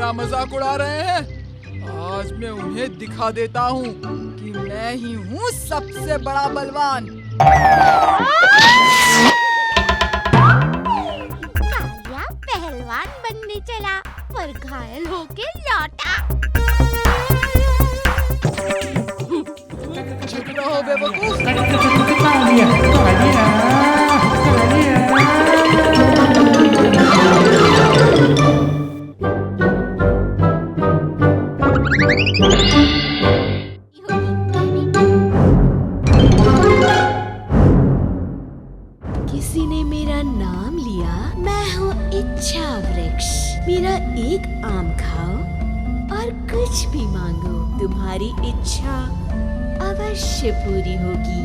मेरा मजाक उड़ा रहे हैं? आज मैं उन्हें दिखा देता हूँ कि मैं ही हूँ सबसे बड़ा बलवान। कालिया पहलवान बनने चला पर घायल होके लौटा। चुप रहो बेवकूफ। किसी ने मेरा नाम लिया। मैं हूँ इच्छा वृक्ष। मेरा एक आम खाओ और कुछ भी मांगो, तुम्हारी इच्छा अवश्य पूरी होगी।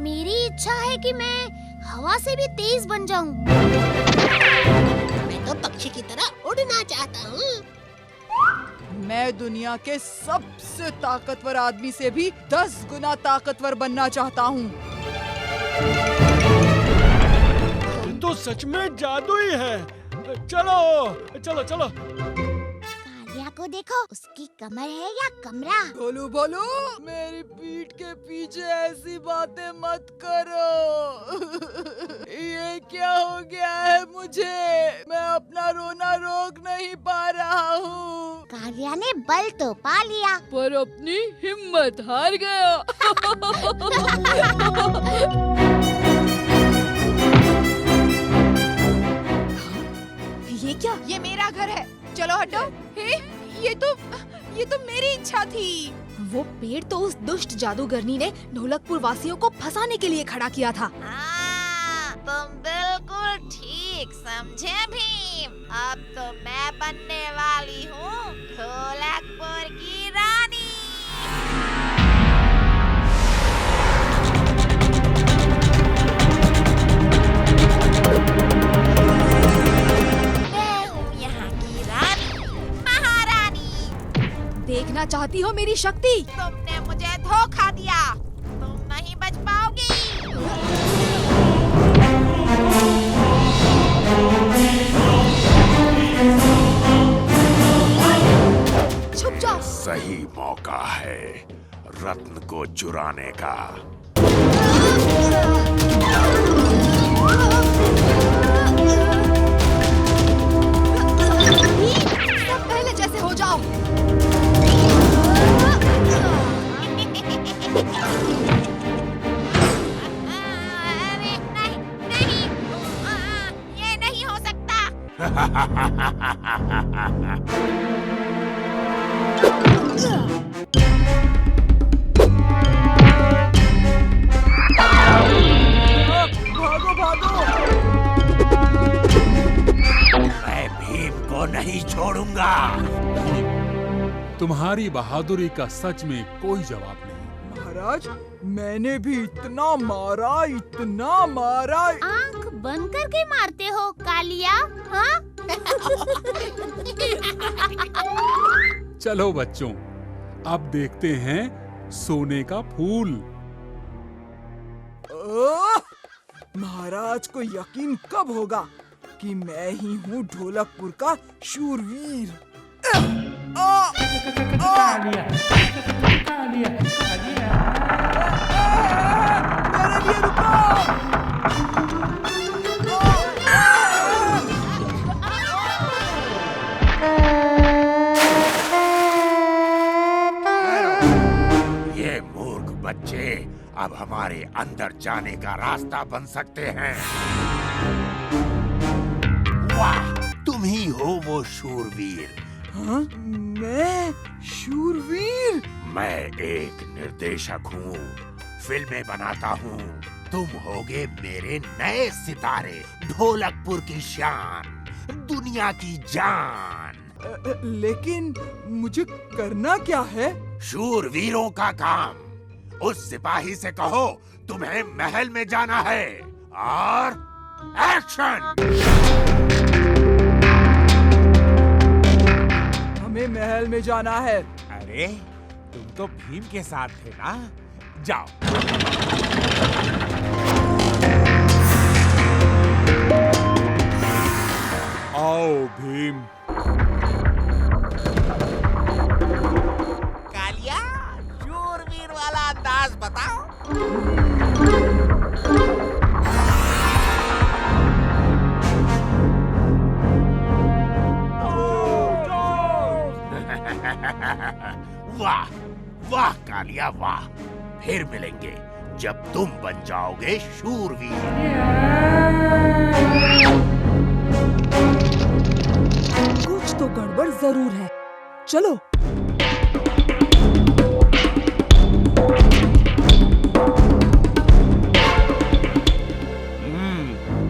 मेरी इच्छा है कि मैं हवा से भी तेज बन जाऊं। मैं तो पक्षी की तरह उड़ना चाहता हूँ। मैं दुनिया के सबसे ताकतवर आदमी से भी 10 गुना ताकतवर बनना चाहता हूँ। तो सच में जादू ही है। चलो चलो चलो। कालिया को देखो, उसकी कमर है या कमरा। भोलू भोलू, मेरी पीठ के पीछे ऐसी बातें मत करो। ये क्या हो गया है मुझे? मैं अपना रोना रोक नहीं पा रहा हूँ। कालिया ने बल तो पा लिया पर अपनी हिम्मत हार गया। ये क्या? ये मेरा घर है, चलो हटो। हे, ये तो मेरी इच्छा थी। वो पेड़ तो उस दुष्ट जादूगरनी ने ढोलकपुर वासियों को फंसाने के लिए खड़ा किया था। तुम बिल्कुल ठीक समझे भीम। अब तो मैं बनने वाली हूँ ढोलकपुर की रानी। मैं हूँ यहाँ की रानी, महारानी। देखना चाहती हो मेरी शक्ति? तुमने मुझे धोखा दिया, तुम नहीं बच पाओगी। छुप जाओ। सही मौका है रत्न को चुराने का। सब पहले जैसे हो जाओ। अरे नहीं नहीं, ये नहीं हो सकता। भागो भागो। मैं भीम को नहीं छोड़ूंगा। तुम्हारी बहादुरी का सच में कोई जवाब नहीं। महाराज, मैंने भी इतना मारा। आंख बंद करके मारते हो कालिया, हाँ? चलो बच्चों, अब देखते हैं सोने का फूल। महाराज को यकीन कब होगा कि मैं ही हूँ ढोलकपुर का शूरवीर। मेरे लिए रुको। ये मूर्ख बच्चे अब हमारे अंदर जाने का रास्ता बन सकते हैं। वाह, तुम ही हो वो शूरवीर। हाँ? मैं शूरवीर? मैं एक निर्देशक हूँ, फिल्में बनाता हूँ। तुम होगे मेरे नए सितारे, ढोलकपुर की शान, दुनिया की जान। लेकिन मुझे करना क्या है? शूरवीरों का काम। उस सिपाही से कहो तुम्हें महल में जाना है और एक्शन। हमें महल में जाना है। अरे तुम तो भीम के साथ थे ना, जाओ। कालिया वाह। फिर मिलेंगे जब तुम बन जाओगे शूरवीर। कुछ तो गड़बड़ जरूर है। चलो।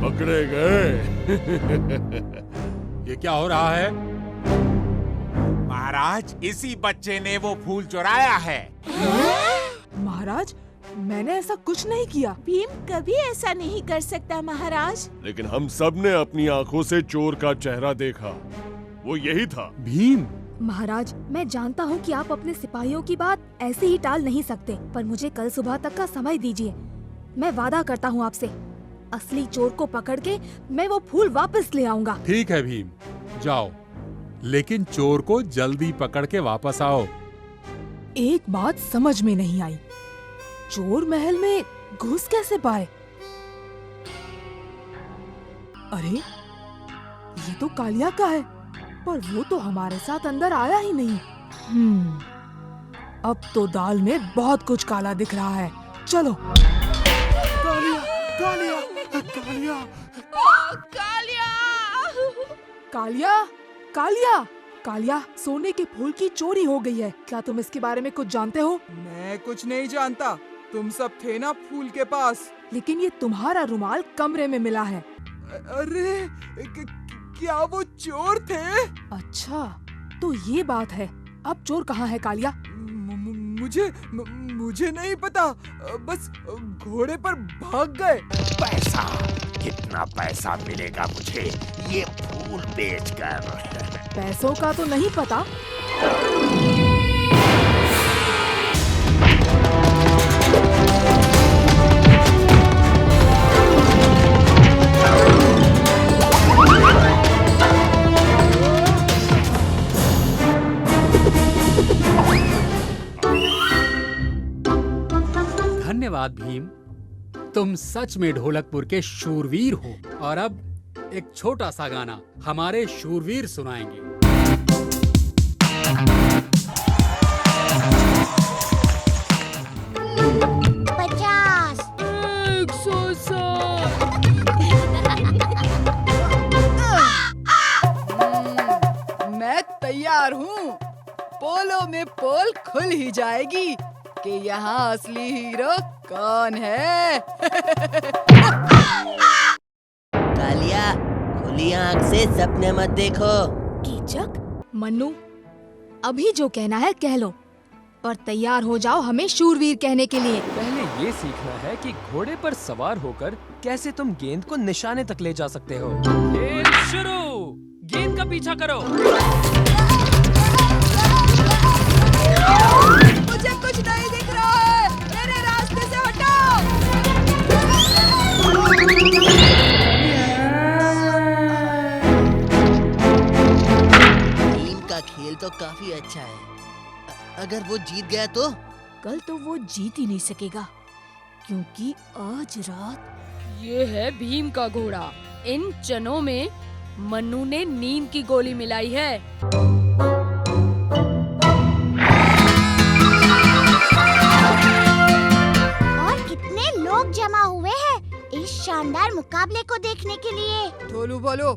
पकड़े गए। ये क्या हो रहा है? महाराज, इसी बच्चे ने वो फूल चुराया है। महाराज, मैंने ऐसा कुछ नहीं किया। भीम कभी ऐसा नहीं कर सकता महाराज। लेकिन हम सब ने अपनी आंखों से चोर का चेहरा देखा, वो यही था। भीम, महाराज, मैं जानता हूँ कि आप अपने सिपाहियों की बात ऐसे ही टाल नहीं सकते, पर मुझे कल सुबह तक का समय दीजिए। मैं वादा करता हूँ आपसे, असली चोर को पकड़ के मैं वो फूल वापस ले आऊंगा। ठीक है भीम, जाओ, लेकिन चोर को जल्दी पकड़ के वापस आओ। एक बात समझ में नहीं आई, चोर महल में घुस कैसे पाए? अरे, ये तो कालिया का है, पर वो तो हमारे साथ अंदर आया ही नहीं। अब तो दाल में बहुत कुछ काला दिख रहा है। चलो। कालिया, कालिया, कालिया, कालिया! कालिया, कालिया, कालिया, सोने के फूल की चोरी हो गई है। क्या तुम इसके बारे में कुछ जानते हो? मैं कुछ नहीं जानता। तुम सब थे ना फूल के पास। लेकिन ये तुम्हारा रुमाल कमरे में मिला है। अरे, क्या वो चोर थे? अच्छा, तो ये बात है। अब चोर कहाँ है कालिया? मुझे नहीं पता, बस घोड़े पर भाग गए। पैसा, कितना पैसा मिलेगा मुझे ये फूल बेचकर? पैसों का तो नहीं पता। धन्यवाद भीम, तुम सच में ढोलकपुर के शूरवीर हो। और अब एक छोटा सा गाना हमारे शूरवीर सुनाएंगे। 50 107 मैं तैयार हूँ। पोलो में पोल खुल ही जाएगी कि यहाँ असली हीरो कौन है। कालिया, खुली आँख से सपने मत देखो। कीचक, मन्नू, अभी जो कहना है कह लो, पर तैयार हो जाओ हमें शूरवीर कहने के लिए। पहले ये सीखना है कि घोड़े पर सवार होकर कैसे तुम गेंद को निशाने तक ले जा सकते हो। खेल शुरू। गेंद का पीछा करो। मुझे कुछ नहीं दिख रहा है, मेरे रास्ते से हटाओ। टीम का खेल तो काफी अच्छा है। अगर वो जीत गया तो? कल तो वो जीत ही नहीं सकेगा, क्योंकि आज रात ये है भीम का घोड़ा। इन चनों में मन्नू ने नींद की गोली मिलाई है। और कितने लोग जमा हुए हैं इस शानदार मुकाबले को देखने के लिए। ढोलू बोलो,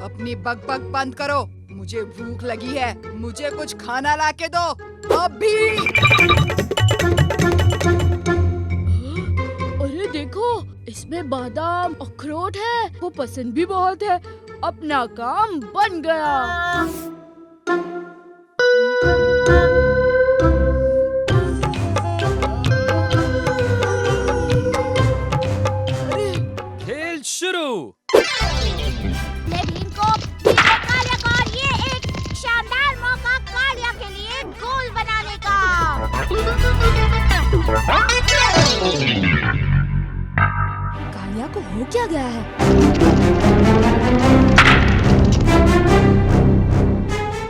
अपनी बकबक बंद करो। मुझे भूख लगी है, मुझे कुछ खाना ला के दो अभी। अरे देखो, इसमें बादाम अखरोट है, वो पसंद भी बहुत है। अपना काम बन गया। खेल शुरू। ले भीम को कालिया को, और ये एक शानदार मौका कालिया के लिए गोल बनाने का। कालिया को हो क्या गया है?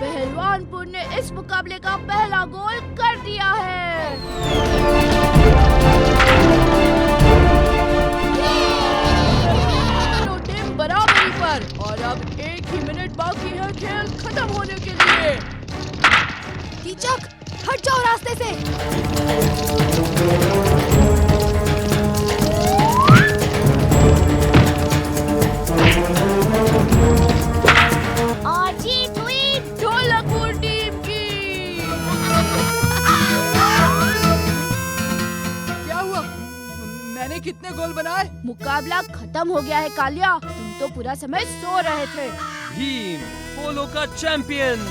पहलवानपुर ने इस मुकाबले का पहला गोल कर दिया है। दोनों टीम बराबरी पर, और अब 1 ही मिनट बाकी है खेल खत्म होने के लिए। कीचक, हट जाओ रास्ते से। खेलना खत्म हो गया है कालिया। तुम तो पूरा समय सो रहे थे। भीम, पोलो का चैंपियन।